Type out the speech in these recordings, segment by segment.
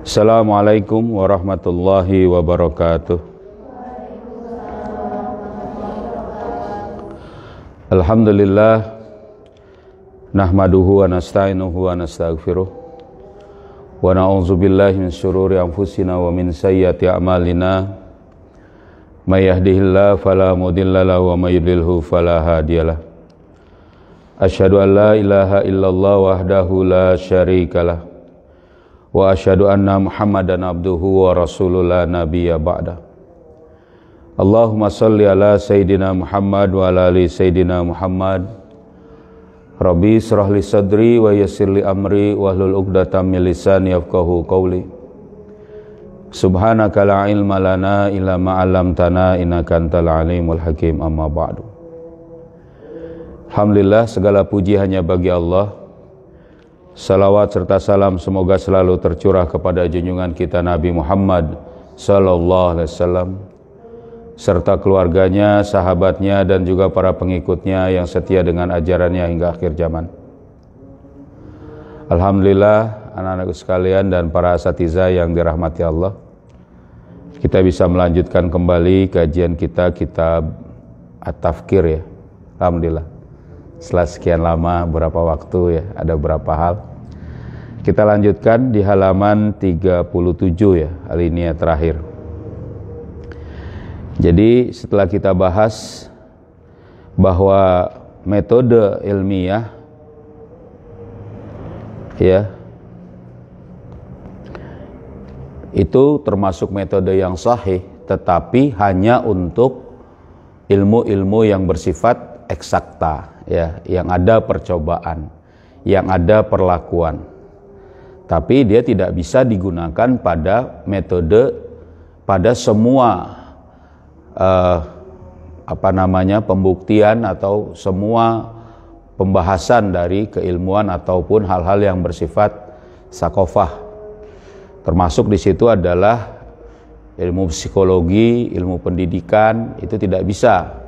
Assalamualaikum warahmatullahi wabarakatuh. Alhamdulillah nahmaduhu wa nasta'inuhu wa nastaghfiruh wa na'udzu billahi min syururi anfusina wa min sayyiati a'malina may yahdihillahu fala mudilla lahu wa may yudlilhu fala hadiyalah. Asyhadu an la ilaha illallah wahdahu la syarikalah wa asyhadu anna Muhammadan abduhu wa rasuluhu la nabiyya ba'da. Allahumma shalli ala sayyidina Muhammad wa ala ali sayyidina Muhammad. Rabbi israh li sadri wa yassir li amri wahlul 'uqdatam min lisani yafqahu qawli. Subhanaka la ilma lana illa ma 'allamtana innaka antal alimul hakim, amma ba'du. Alhamdulillah, segala puji hanya bagi Allah. Salawat serta salam semoga selalu tercurah kepada junjungan kita Nabi Muhammad sallallahu alaihi wasallam serta keluarganya, sahabatnya dan juga para pengikutnya yang setia dengan ajarannya hingga akhir zaman. Alhamdulillah, anak-anakku sekalian dan para asatidzah yang dirahmati Allah, kita bisa melanjutkan kembali kajian kita kitab At-Tafkir ya. Alhamdulillah. Setelah sekian lama, berapa waktu ya, ada beberapa hal. Kita lanjutkan di halaman 37 ya, alinea terakhir. Jadi setelah kita bahas bahwa metode ilmiah ya, itu termasuk metode yang sahih, tetapi hanya untuk ilmu-ilmu yang bersifat eksakta ya, yang ada percobaan, yang ada perlakuan. Tapi dia tidak bisa digunakan pada metode, pada semua pembuktian atau semua pembahasan dari keilmuan ataupun hal-hal yang bersifat sakofah. Termasuk di situ adalah ilmu psikologi, ilmu pendidikan, itu tidak bisa.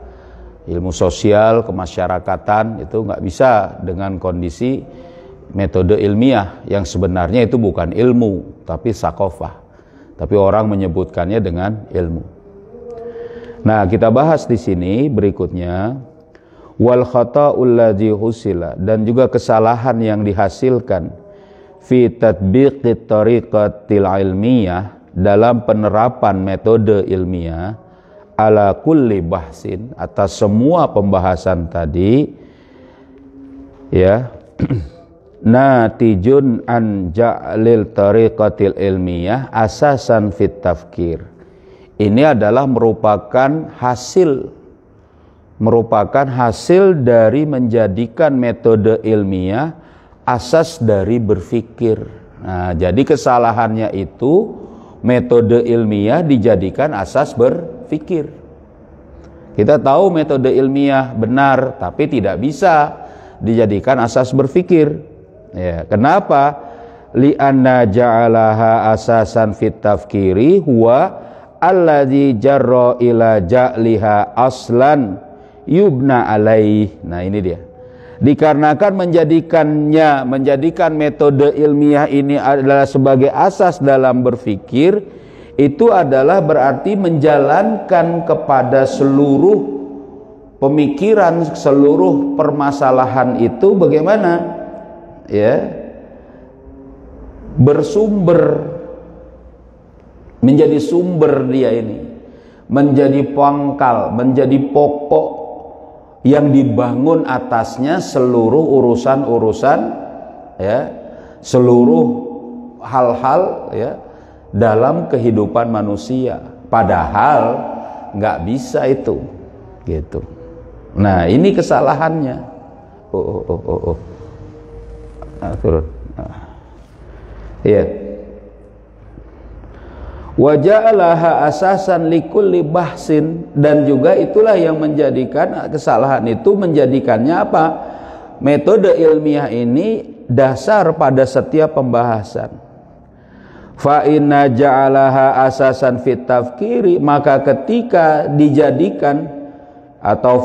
Ilmu sosial, kemasyarakatan itu nggak bisa dengan kondisi metode ilmiah yang sebenarnya itu bukan ilmu tapi sakofah, tapi orang menyebutkannya dengan ilmu. Nah, kita bahas di sini berikutnya wal khata'ul ladzi husila, dan juga kesalahan yang dihasilkan fi tatbiqit tariqatil ilmiyah, dalam penerapan metode ilmiah ala kulli bahsin, atas semua pembahasan tadi ya. Natijun an ja'lil tariqatil ilmiyah asasan fit tafkir. Ini adalah merupakan hasil dari menjadikan metode ilmiah asas dari berfikir. Nah, jadi kesalahannya itu metode ilmiah dijadikan asas berfikir. Kita tahu metode ilmiah benar, tapi tidak bisa dijadikan asas berfikir. Ya, kenapa? Li'anna ja'alaha asasan fit tafkiri huwa alladzi jarra ila ja'liha aslan yubna alaih. Nah, ini dia. Dikarenakan menjadikan metode ilmiah ini adalah sebagai asas dalam berfikir, itu adalah berarti menjalankan kepada seluruh pemikiran, seluruh permasalahan itu bagaimana ya, bersumber, menjadi sumber dia ini, menjadi pangkal, menjadi pokok yang dibangun atasnya seluruh urusan-urusan ya, seluruh hal-hal ya dalam kehidupan manusia. Padahal nggak bisa itu gitu. Nah, ini kesalahannya. Turun. Iya. Wa ja'alaha asasan likulli bahsin, dan juga itulah yang menjadikan kesalahan itu, menjadikannya apa? Metode ilmiah ini dasar pada setiap pembahasan. Fa inna ja'alaha asasan fit tafkiri, maka ketika dijadikan atau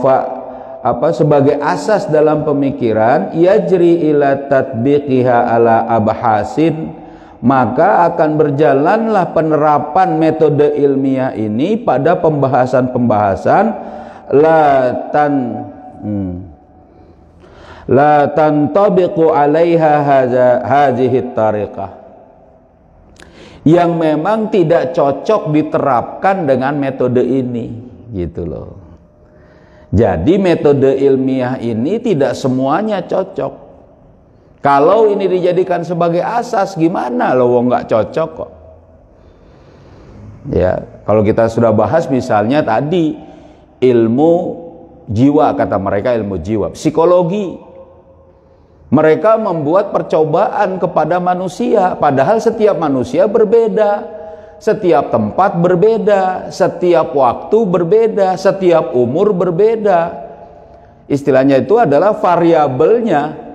sebagai asas dalam pemikiran, yajri ila tatbiqiha ala abhasin, maka akan berjalanlah penerapan metode ilmiah ini pada pembahasan-pembahasan la tantabiqu 'alaiha hadhihi tariqah, yang memang tidak cocok diterapkan dengan metode ini, gitu loh. Jadi metode ilmiah ini tidak semuanya cocok. Kalau ini dijadikan sebagai asas, gimana loh, nggak cocok kok. Ya, kalau kita sudah bahas misalnya tadi ilmu jiwa, kata mereka ilmu jiwa, psikologi. Mereka membuat percobaan kepada manusia, padahal setiap manusia berbeda. Setiap tempat berbeda, setiap waktu berbeda, setiap umur berbeda. Istilahnya itu adalah variabelnya.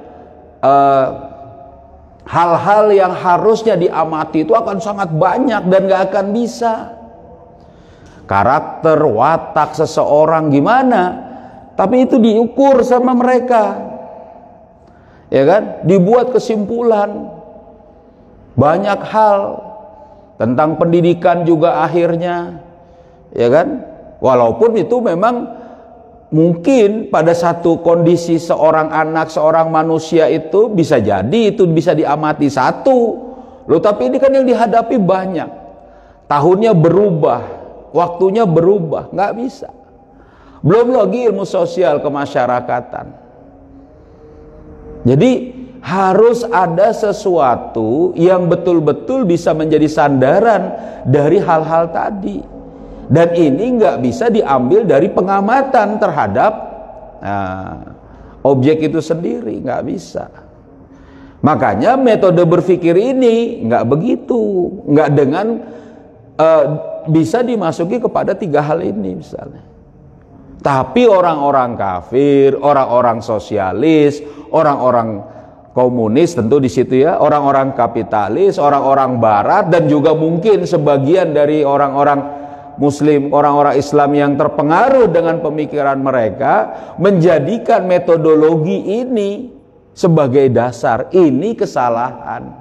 Hal-hal yang harusnya diamati itu akan sangat banyak dan gak akan bisa. Karakter, watak seseorang gimana, tapi itu diukur sama mereka, ya kan? Dibuat kesimpulan banyak hal. Tentang pendidikan juga akhirnya, ya kan? Walaupun itu memang mungkin pada satu kondisi seorang anak, seorang manusia itu bisa jadi itu bisa diamati satu. Loh, tapi ini kan yang dihadapi banyak. Tahunnya berubah, waktunya berubah, nggak bisa. Belum lagi ilmu sosial kemasyarakatan. Jadi harus ada sesuatu yang betul-betul bisa menjadi sandaran dari hal-hal tadi, dan ini nggak bisa diambil dari pengamatan terhadap objek itu sendiri, nggak bisa. Makanya metode berpikir ini nggak begitu, nggak dengan bisa dimasuki kepada tiga hal ini misalnya. Tapi orang-orang kafir, orang-orang sosialis, orang-orang komunis tentu di situ ya, orang-orang kapitalis, orang-orang barat, dan juga mungkin sebagian dari orang-orang muslim, orang-orang Islam yang terpengaruh dengan pemikiran mereka, menjadikan metodologi ini sebagai dasar. Ini kesalahan.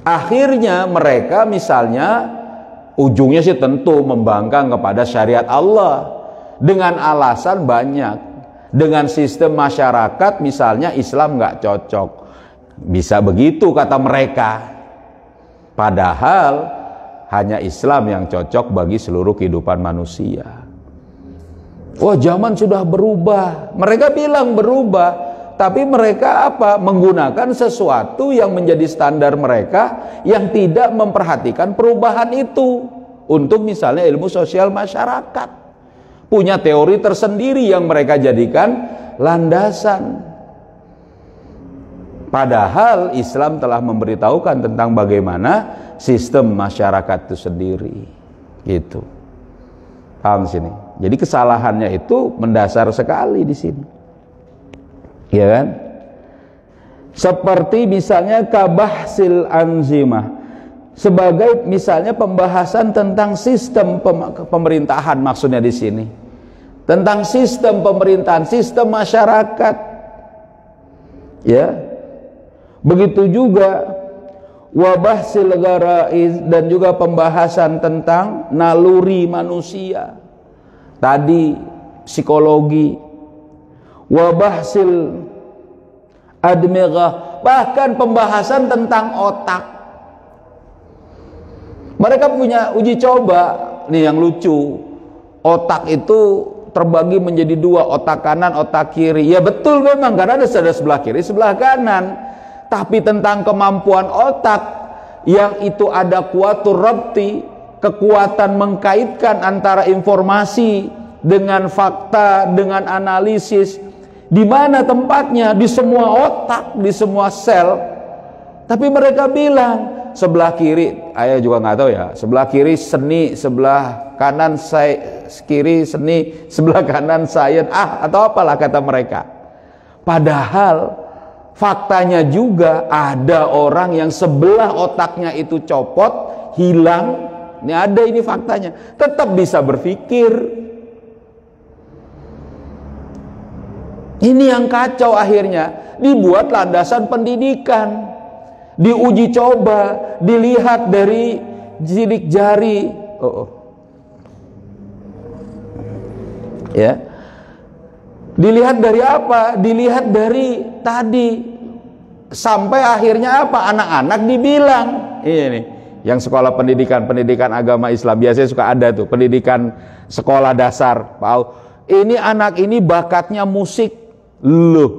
Akhirnya mereka misalnya ujungnya sih tentu membangkang kepada syariat Allah dengan alasan banyak. Dengan sistem masyarakat misalnya Islam nggak cocok, bisa begitu kata mereka. Padahal hanya Islam yang cocok bagi seluruh kehidupan manusia. Wah, zaman sudah berubah. Mereka bilang berubah, tapi mereka apa? Menggunakan sesuatu yang menjadi standar mereka yang tidak memperhatikan perubahan itu untuk misalnya ilmu sosial masyarakat. Punya teori tersendiri yang mereka jadikan landasan. Padahal Islam telah memberitahukan tentang bagaimana sistem masyarakat itu sendiri. Gitu. Paham sini? Jadi kesalahannya itu mendasar sekali di sini. Ya kan? Seperti misalnya kabahsil anzimah. Sebagai misalnya pembahasan tentang sistem pemerintahan, maksudnya di sini tentang sistem pemerintahan, sistem masyarakat, ya. Begitu juga wabahsil gharaiz, dan juga pembahasan tentang naluri manusia. Tadi psikologi, wabahsil admighah, bahkan pembahasan tentang otak. Mereka punya uji coba nih yang lucu. Otak itu terbagi menjadi dua, otak kanan, otak kiri. Ya betul memang, karena ada sebelah kiri, sebelah kanan. Tapi tentang kemampuan otak yang itu ada kuatur rabti, kekuatan mengkaitkan antara informasi dengan fakta, dengan analisis. Di mana tempatnya? Di semua otak, di semua sel. Tapi mereka bilang sebelah kiri, ayah juga nggak tahu ya, sebelah kiri seni, sebelah kanan kiri seni, sebelah kanan sains, atau apalah kata mereka. Padahal faktanya juga ada orang yang sebelah otaknya itu copot, hilang. Ini ada, ini faktanya, tetap bisa berpikir. Ini yang kacau, akhirnya dibuat landasan pendidikan. diuji coba, dilihat dari sidik jari. Ya. Dilihat dari apa? Dilihat dari tadi sampai akhirnya apa? Anak-anak dibilang, ini yang sekolah pendidikan agama Islam biasanya suka ada tuh, pendidikan sekolah dasar. Ini anak ini bakatnya musik. Loh,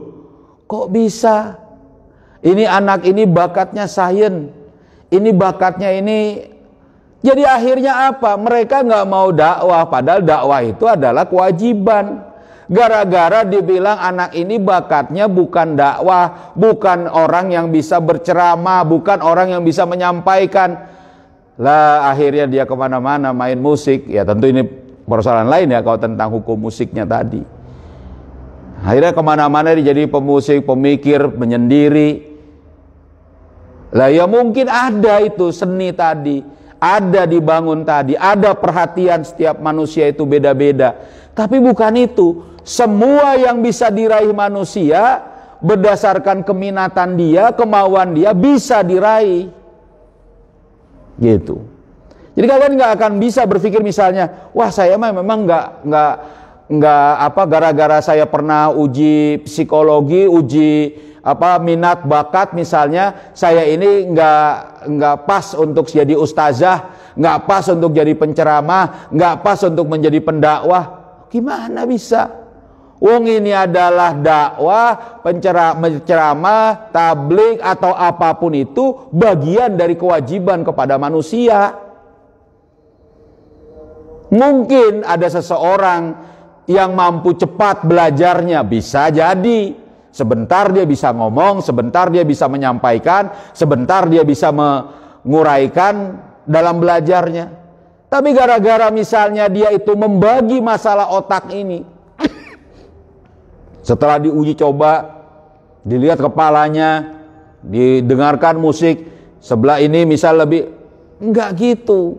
kok bisa? Ini anak ini bakatnya sains. Ini bakatnya ini. Jadi akhirnya apa? Mereka nggak mau dakwah, padahal dakwah itu adalah kewajiban. Gara-gara dibilang anak ini bakatnya bukan dakwah, bukan orang yang bisa berceramah, bukan orang yang bisa menyampaikan. Lah akhirnya dia kemana-mana main musik. Ya tentu ini persoalan lain ya kalau tentang hukum musiknya tadi. Akhirnya kemana-mana dia jadi pemusik, pemikir, menyendiri. Lah ya mungkin ada itu seni tadi, ada dibangun tadi, ada perhatian setiap manusia itu beda-beda. Tapi bukan itu. Semua yang bisa diraih manusia berdasarkan keminatan dia, kemauan dia bisa diraih. Gitu. Jadi kalian nggak akan bisa berpikir misalnya, wah saya memang nggak apa gara-gara saya pernah uji psikologi, uji minat bakat misalnya, saya ini nggak pas untuk jadi ustazah, nggak pas untuk jadi penceramah, nggak pas untuk menjadi pendakwah. Gimana bisa? Wong ini adalah dakwah, penceramah, tabligh atau apapun itu bagian dari kewajiban kepada manusia. Mungkin ada seseorang yang mampu cepat belajarnya, bisa jadi. Sebentar dia bisa ngomong, sebentar dia bisa menyampaikan, sebentar dia bisa menguraikan dalam belajarnya. Tapi gara-gara misalnya dia itu membagi masalah otak ini, setelah diuji coba, dilihat kepalanya, didengarkan musik, sebelah ini misal lebih, enggak gitu.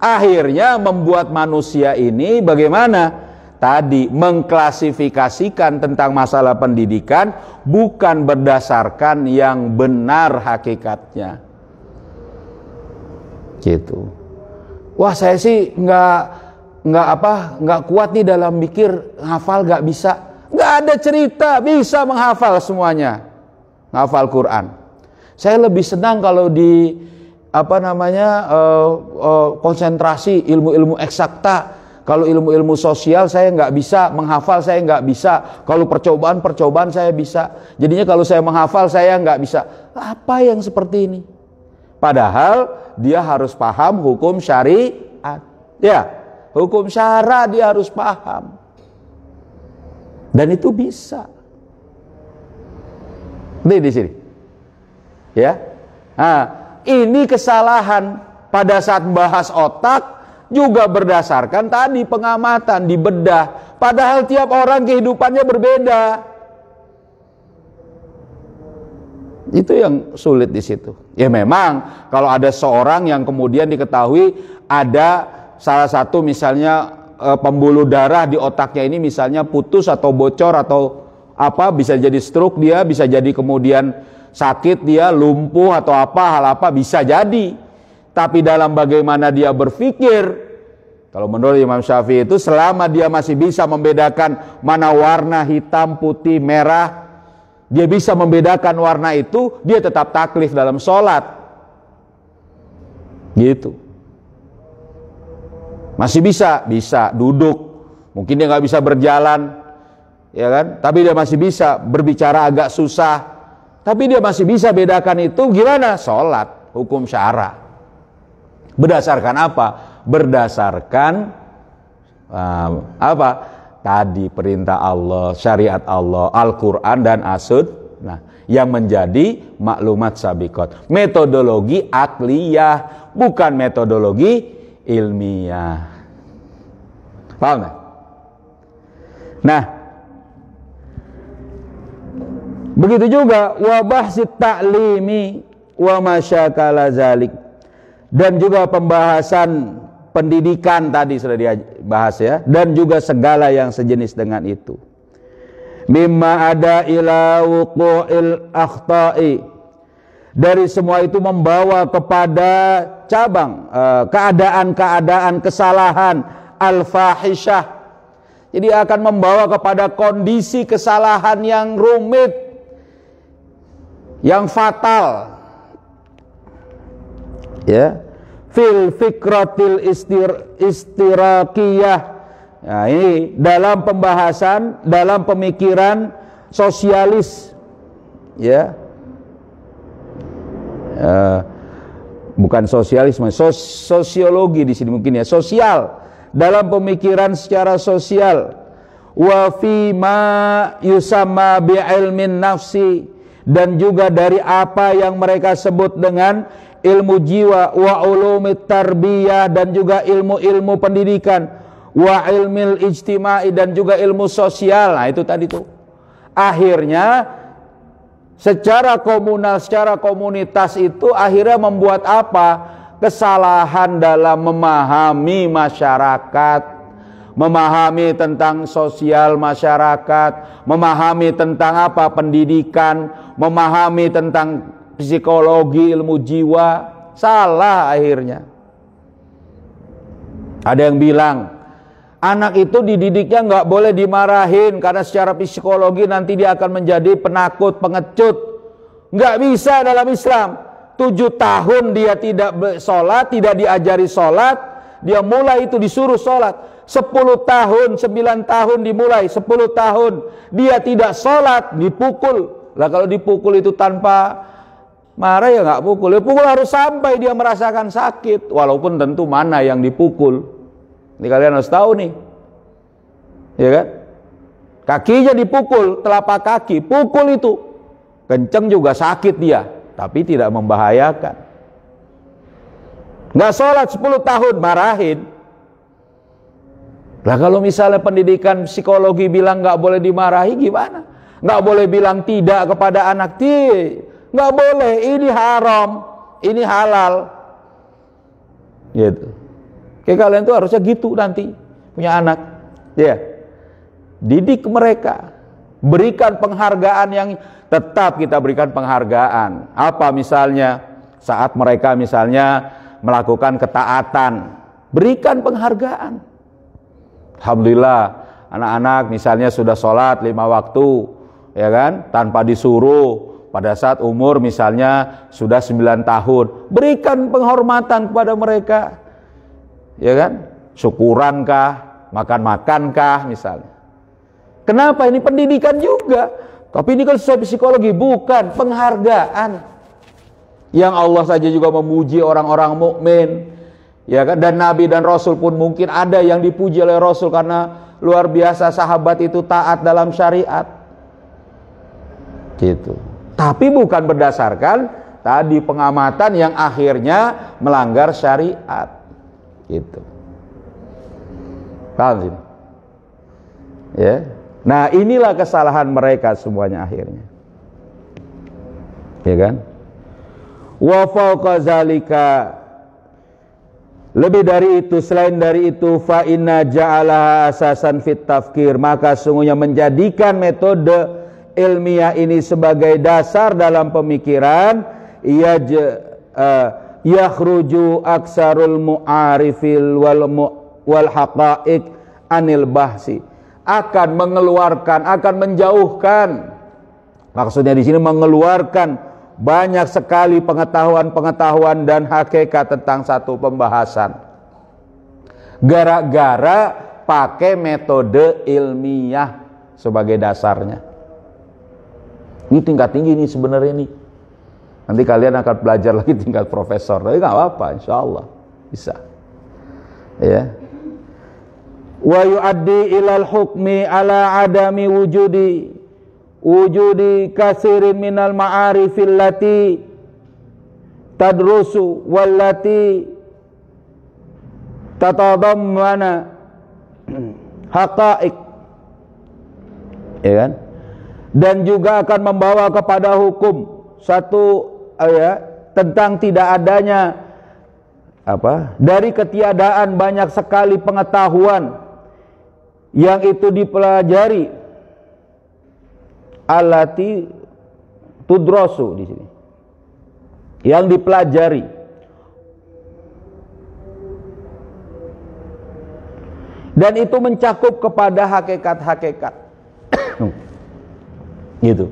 Akhirnya membuat manusia ini bagaimana? Tadi mengklasifikasikan tentang masalah pendidikan bukan berdasarkan yang benar hakikatnya. Gitu. Wah saya sih nggak kuat nih dalam mikir, hafal nggak bisa. Nggak ada cerita bisa menghafal semuanya, menghafal Quran. Saya lebih senang kalau di konsentrasi ilmu-ilmu eksakta. Kalau ilmu-ilmu sosial saya nggak bisa menghafal, saya nggak bisa. Kalau percobaan saya bisa. Jadinya kalau saya menghafal saya nggak bisa. Apa yang seperti ini? Padahal dia harus paham hukum syariat. Ya, hukum syara dia harus paham. Dan itu bisa. Di sini. Ya. Nah, ini kesalahan pada saat membahas otak juga berdasarkan tadi pengamatan, dibedah. Padahal tiap orang kehidupannya berbeda. Itu yang sulit di situ. Ya memang kalau ada seorang yang kemudian diketahui ada salah satu misalnya pembuluh darah di otaknya ini misalnya putus atau bocor atau apa, bisa jadi stroke dia, bisa jadi kemudian sakit dia, lumpuh atau hal apa bisa jadi. Tapi dalam bagaimana dia berpikir, kalau menurut Imam Syafi'i itu selama dia masih bisa membedakan mana warna hitam, putih, merah, dia bisa membedakan warna itu, dia tetap taklif dalam sholat. Gitu. Masih bisa duduk. Mungkin dia nggak bisa berjalan, ya kan? Tapi dia masih bisa berbicara agak susah. Tapi dia masih bisa bedakan itu gimana? Sholat, hukum syara. Berdasarkan apa? Berdasarkan apa? Tadi perintah Allah, syariat Allah, Al-Quran dan As-Sunnah yang menjadi maklumat sabiqat. Metodologi akliyah, bukan metodologi ilmiah. Paham gak? Nah, begitu juga wabahsit ta'limi wa masyakala zalik, dan juga pembahasan pendidikan tadi sudah dibahas ya, dan juga segala yang sejenis dengan itu. Mimma ada ila wuqu'il akhta'i, Dari semua itu membawa kepada cabang keadaan-keadaan kesalahan al-fahisyah. Jadi akan membawa kepada kondisi kesalahan yang rumit, yang fatal. Ya, fil fikratil istirakiyah. Nah, ini dalam pembahasan, dalam pemikiran sosialis, ya. Bukan sosialisme, sosiologi di sini mungkin ya, sosial, dalam pemikiran secara sosial. Wa fi ma yusamma bi ilmin nafsi, dan juga dari apa yang mereka sebut dengan ilmu jiwa, wa ulumit tarbiyah, dan juga ilmu-ilmu pendidikan, wa ilmil ijtimai, dan juga ilmu sosial. Nah, itu tadi tuh. Akhirnya secara komunal, secara komunitas itu akhirnya membuat apa? Kesalahan dalam memahami masyarakat, memahami tentang sosial masyarakat, memahami tentang apa? Pendidikan, memahami tentang psikologi, ilmu jiwa. Salah akhirnya. Ada yang bilang anak itu dididiknya nggak boleh dimarahin karena secara psikologi nanti dia akan menjadi penakut, pengecut. Nggak bisa dalam Islam. 7 tahun dia tidak sholat, tidak diajari sholat, dia mulai itu disuruh sholat. 10 tahun, 9 tahun dimulai, 10 tahun dia tidak sholat, dipukul. Lah kalau dipukul itu tanpa marah ya nggak pukul. Ya pukul harus sampai dia merasakan sakit. Walaupun tentu mana yang dipukul. Ini kalian harus tahu nih, ya kan? Kakinya dipukul, telapak kaki, pukul itu, kenceng juga sakit dia, tapi tidak membahayakan. Nggak sholat 10 tahun, marahin. Lah kalau misalnya pendidikan psikologi bilang nggak boleh dimarahi, gimana? Nggak boleh bilang tidak kepada anak, nggak boleh, ini haram, ini halal, gitu. Kayak kalian tuh harusnya gitu nanti punya anak, ya. Didik mereka, berikan penghargaan yang tetap kita berikan penghargaan. Apa misalnya saat mereka misalnya melakukan ketaatan, berikan penghargaan. Alhamdulillah anak-anak misalnya sudah sholat 5 waktu, ya kan, tanpa disuruh. Pada saat umur misalnya sudah 9 tahun, berikan penghormatan kepada mereka. Ya kan? Syukurankah, makan-makankah misalnya. Kenapa? Ini pendidikan juga. Tapi ini kan sesuai psikologi, bukan penghargaan. Yang Allah saja juga memuji orang-orang mukmin. Ya kan? Dan Nabi dan Rasul pun mungkin ada yang dipuji oleh Rasul karena luar biasa sahabat itu taat dalam syariat. Gitu. Tapi bukan berdasarkan tadi pengamatan yang akhirnya melanggar syariat. Gitu. Paham sih? Ya. Nah, inilah kesalahan mereka semuanya akhirnya. Ya kan? Wa fawqa zalika, lebih dari itu, selain dari itu, fa inna ja'alaha asasan fit tafkir, maka sungguhnya menjadikan metode ilmiah ini sebagai dasar dalam pemikiran, yakhruju aksarul mu'arifil wal haqa'iq anil bahsi, akan mengeluarkan, akan menjauhkan, maksudnya di sini mengeluarkan banyak sekali pengetahuan-pengetahuan dan hakikat tentang satu pembahasan gara-gara pakai metode ilmiah sebagai dasarnya. Ini tingkat tinggi nih sebenarnya nih. Nanti kalian akan belajar lagi tingkat profesor, tapi nggak apa-apa, insya Allah bisa. Ya. Wa yu'addi ilal hukmi ala adami wujudi kasirin minal ma'arifil lati tadrusu wallati tatadammana haqa'iq, ya kan? Dan juga akan membawa kepada hukum satu tentang tidak adanya dari ketiadaan banyak sekali pengetahuan yang itu dipelajari, allati tudrasu di sini. yang dipelajari. Dan itu mencakup kepada hakikat-hakikat. Gitu.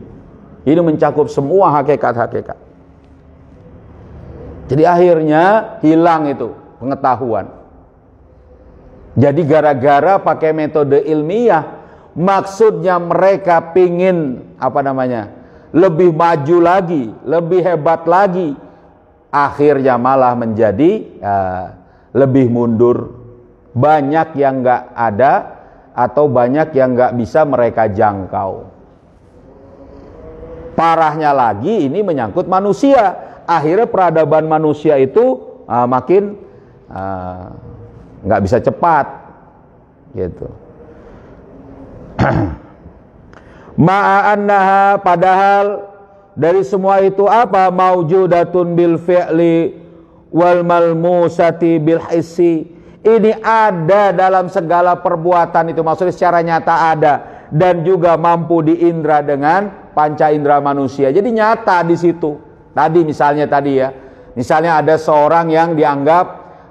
Ini mencakup semua hakikat-hakikat. Jadi akhirnya hilang itu pengetahuan. Jadi gara-gara pakai metode ilmiah, maksudnya mereka pingin lebih maju lagi, lebih hebat lagi, akhirnya malah menjadi lebih mundur. Banyak yang nggak ada atau banyak yang nggak bisa mereka jangkau. Parahnya lagi ini menyangkut manusia. Akhirnya peradaban manusia itu makin nggak bisa cepat, gitu. Ma'annaha, padahal dari semua itu apa? Maujudatun bil fi'li wal malmusati bil hissi. Ini ada dalam segala perbuatan itu, maksudnya secara nyata ada, dan juga mampu diindra dengan panca indera manusia. Jadi nyata di situ. Tadi misalnya ada seorang yang dianggap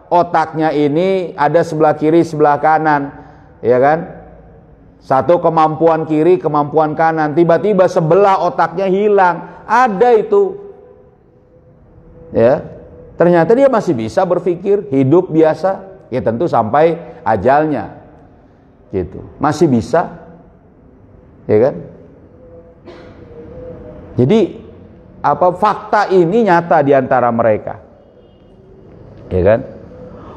otaknya ini ada sebelah kiri, sebelah kanan, ya kan? Satu kemampuan kiri, kemampuan kanan, tiba-tiba sebelah otaknya hilang. Ada itu. Ya. Ternyata dia masih bisa berpikir, hidup biasa. Ya tentu sampai ajalnya. Gitu. Masih bisa. Ya kan? Jadi fakta ini nyata di antara mereka. Ya kan?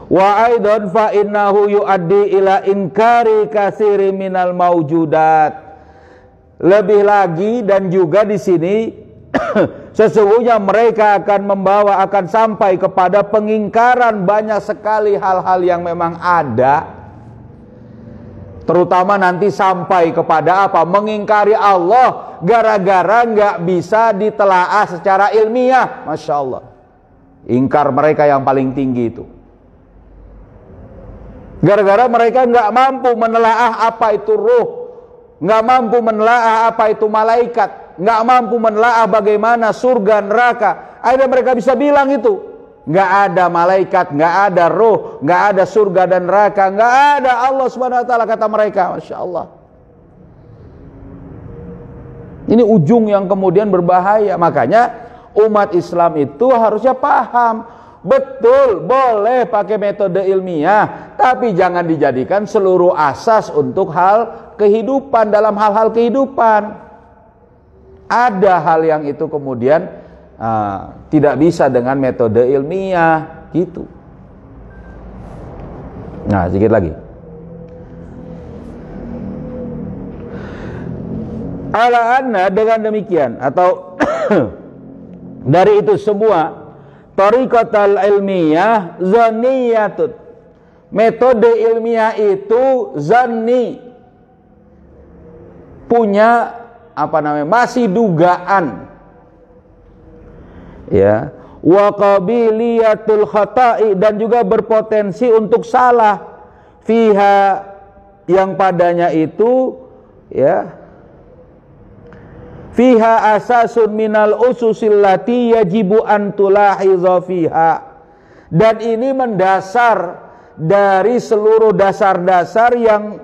Wa aidan fa innahu yuaddi ila inkari katsiri minal maujudat. Lebih lagi dan juga di sini sesungguhnya mereka akan sampai kepada pengingkaran banyak sekali hal-hal yang memang ada. Terutama nanti sampai kepada mengingkari Allah gara-gara nggak bisa ditelaah secara ilmiah. Masya Allah. Ingkar mereka yang paling tinggi itu. Gara-gara mereka nggak mampu menelaah apa itu ruh, nggak mampu menelaah apa itu malaikat, nggak mampu menelaah bagaimana surga neraka. Akhirnya mereka bisa bilang itu nggak ada malaikat, nggak ada ruh, nggak ada surga dan neraka, nggak ada Allah Subhanahu Wa Taala, kata mereka. Masya Allah. Ini ujung yang kemudian berbahaya. Makanya umat Islam itu harusnya paham. Betul, boleh pakai metode ilmiah, tapi jangan dijadikan seluruh asas untuk hal kehidupan, dalam hal-hal kehidupan. Ada hal yang itu kemudian tidak bisa dengan metode ilmiah, gitu. Nah, sedikit lagi. Ala anna, dengan demikian atau dari itu semua, tariqatul ilmiyah zaniyatun. Metode ilmiah itu zanni, punya masih dugaan, ya, wa qabiliyatul khata'i, dan juga berpotensi untuk salah, fiha, yang padanya itu, ya, fiha asasun minal ususil lati yajibu an tulahiza fiha, dan ini mendasar dari seluruh dasar-dasar yang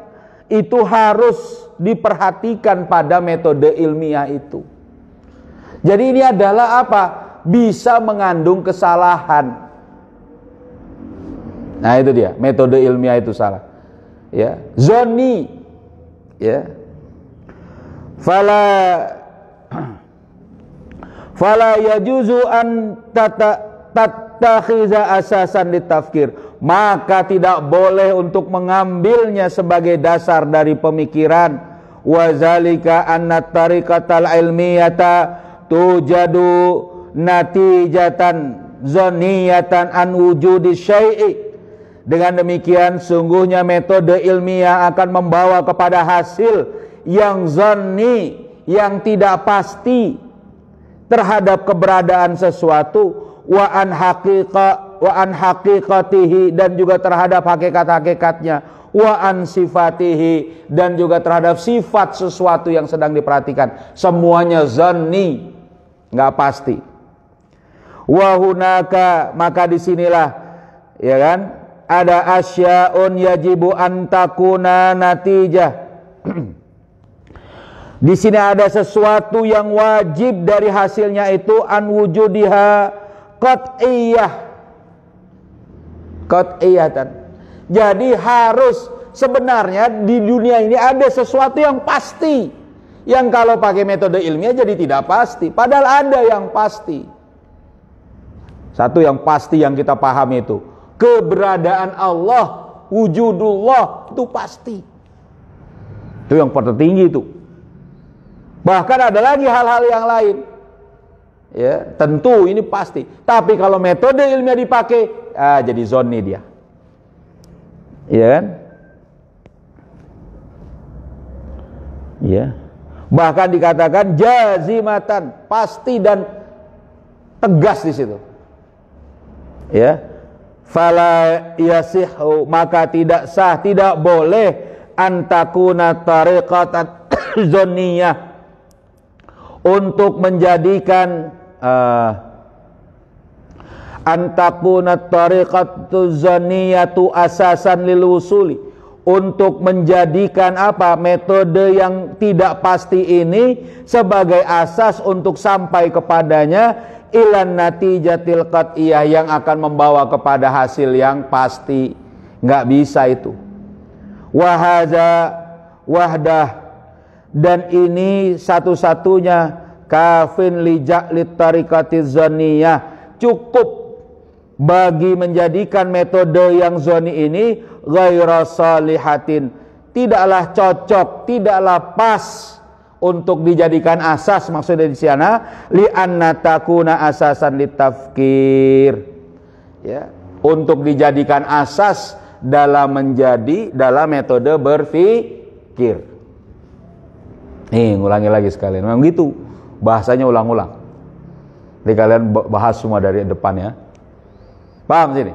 itu harus diperhatikan pada metode ilmiah itu. Jadi ini adalah bisa mengandung kesalahan. Nah itu dia, metode ilmiah itu salah. Ya, zoni, ya. Fala yajuzu an tattakhiza asasan litafkir, maka tidak boleh untuk mengambilnya sebagai dasar dari pemikiran. Wazalika anna tariqatal ilmiyata tujadu natijatan zaniyatan an wujudi syai'i. Dengan demikian sungguhnya metode ilmiah akan membawa kepada hasil yang zanni, yang tidak pasti terhadap keberadaan sesuatu, wa an haqiqatihi, dan juga terhadap hakikat-hakikatnya, wa an sifatihi, dan juga terhadap sifat sesuatu yang sedang diperhatikan. Semuanya zanni, nggak pasti. Wa hunaka, maka disinilah, ya kan, ada asyaun yajibu antakuna natijah. Di sini ada sesuatu yang wajib dari hasilnya itu an wujudiha qat'iyatan. Jadi harus sebenarnya di dunia ini ada sesuatu yang pasti. Yang kalau pakai metode ilmiah jadi tidak pasti, padahal ada yang pasti. Satu yang pasti yang kita pahami itu keberadaan Allah, wujudullah, itu pasti. Itu yang tertinggi itu. Bahkan ada lagi hal-hal yang lain. Ya, tentu ini pasti. Tapi kalau metode ilmiah dipakai, jadi zonni dia. Iya kan? Iya. Bahkan dikatakan jazimatan, pasti dan tegas di situ. Ya. Fala yasihu, maka tidak sah, tidak boleh antakuna tariqatan zonniyah, untuk menjadikan antakuna tariqatu zonniyatu asasan lil usuli, untuk menjadikan apa, metode yang tidak pasti ini sebagai asas untuk sampai kepadanya ilan natijatil qat'iyah, yang akan membawa kepada hasil yang pasti. Nggak bisa itu. Wahaza wahdah, dan ini satu-satunya kafin lija'lit tariqatiz zonniyah, cukup bagi menjadikan metode yang zoni ini ghaira salihatin, tidaklah cocok, tidaklah pas untuk dijadikan asas. Maksudnya di sana li anna takuna asasan litafkir, ya, untuk dijadikan asas dalam metode berpikir. Nih, ngulangi lagi sekalian. Memang gitu bahasanya, ulang-ulang. Jadi kalian bahas semua dari depan ya. Paham sini?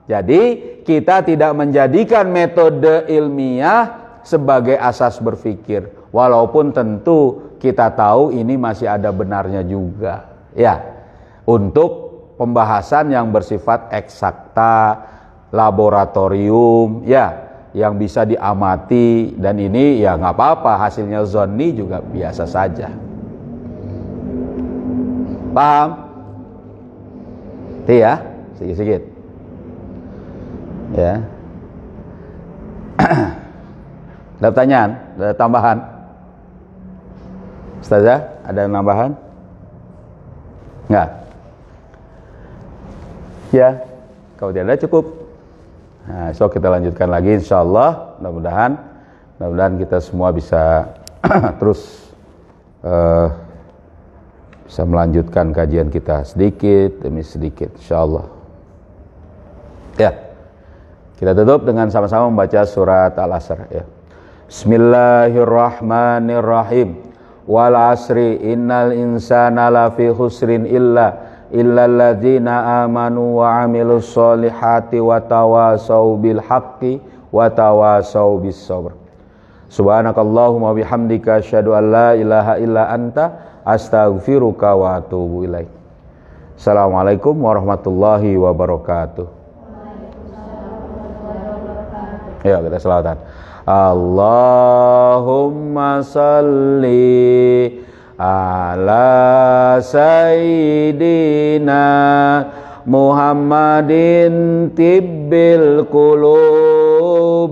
Jadi kita tidak menjadikan metode ilmiah sebagai asas berpikir, walaupun tentu kita tahu ini masih ada benarnya juga. Ya, untuk pembahasan yang bersifat eksakta, laboratorium, ya, yang bisa diamati, dan ini ya nggak apa-apa, hasilnya zonni juga biasa saja. Paham? Iya, sedikit-sedikit. Ya. Ada pertanyaan? Ada tambahan? Ustazah, ada yang nambahan? Enggak? Ya, kalau tidak ada cukup. Nah, so kita lanjutkan lagi insyaallah. Mudah-mudahan kita semua bisa terus bisa melanjutkan kajian kita sedikit demi sedikit insyaallah. Ya. Kita tutup dengan sama-sama membaca surat Al-Asr ya. Bismillahirrahmanirrahim. Wal 'asri innal insana lafi khusrin illalladzina amanu wa 'amilus solihati wa tawasau bil haqqi wa tawasau bis sabr. Subhanakallahumma bihamdika asyhadu an la ilaha illa anta astaghfiruka wa atubu ilaik. Assalamualaikum warahmatullahi wabarakatuh. Ya, kita selawatan. Allahumma salli ala sayyidina Muhammadin tibbil qulubi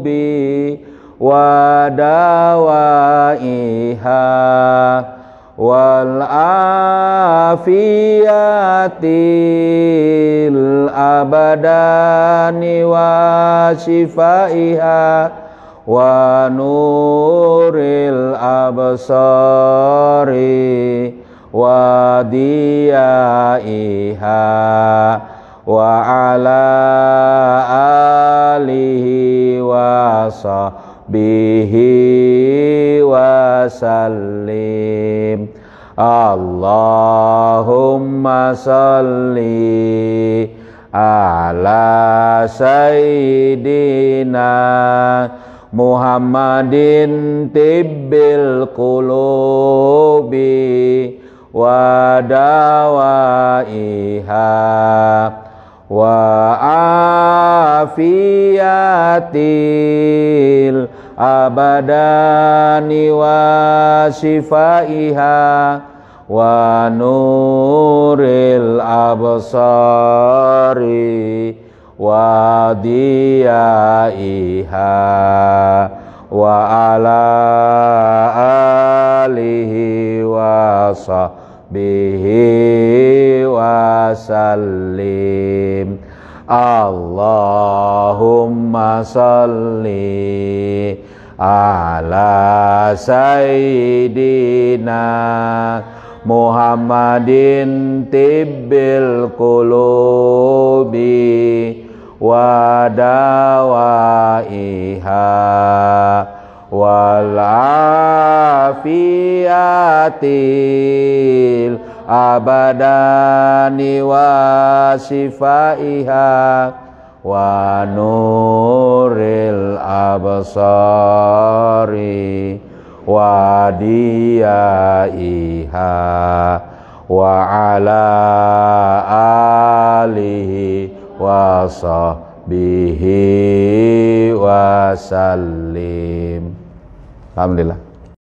wa dawaiha wal afiyatil abadani wa shifaiha wa nuril absari wa diyaiha wa ala alihi wa sahbihi wa sallim. Allahumma salli ala sayyidina Muhammadin tibbil qulubi wa dawaiha wa afiyatil abadani wa sifaiha wa nuril absari wa diyaiha wa ala alihi wa sahbihi wa sallim. Allahumma salli ala sayyidina Muhammadin tibbil qulubi wa dawaiha wal afiyatil abadani wa sifaiha wa nuril absari wa diyaiha wa ala alihi wa sahbihi wa sallim. Alhamdulillah.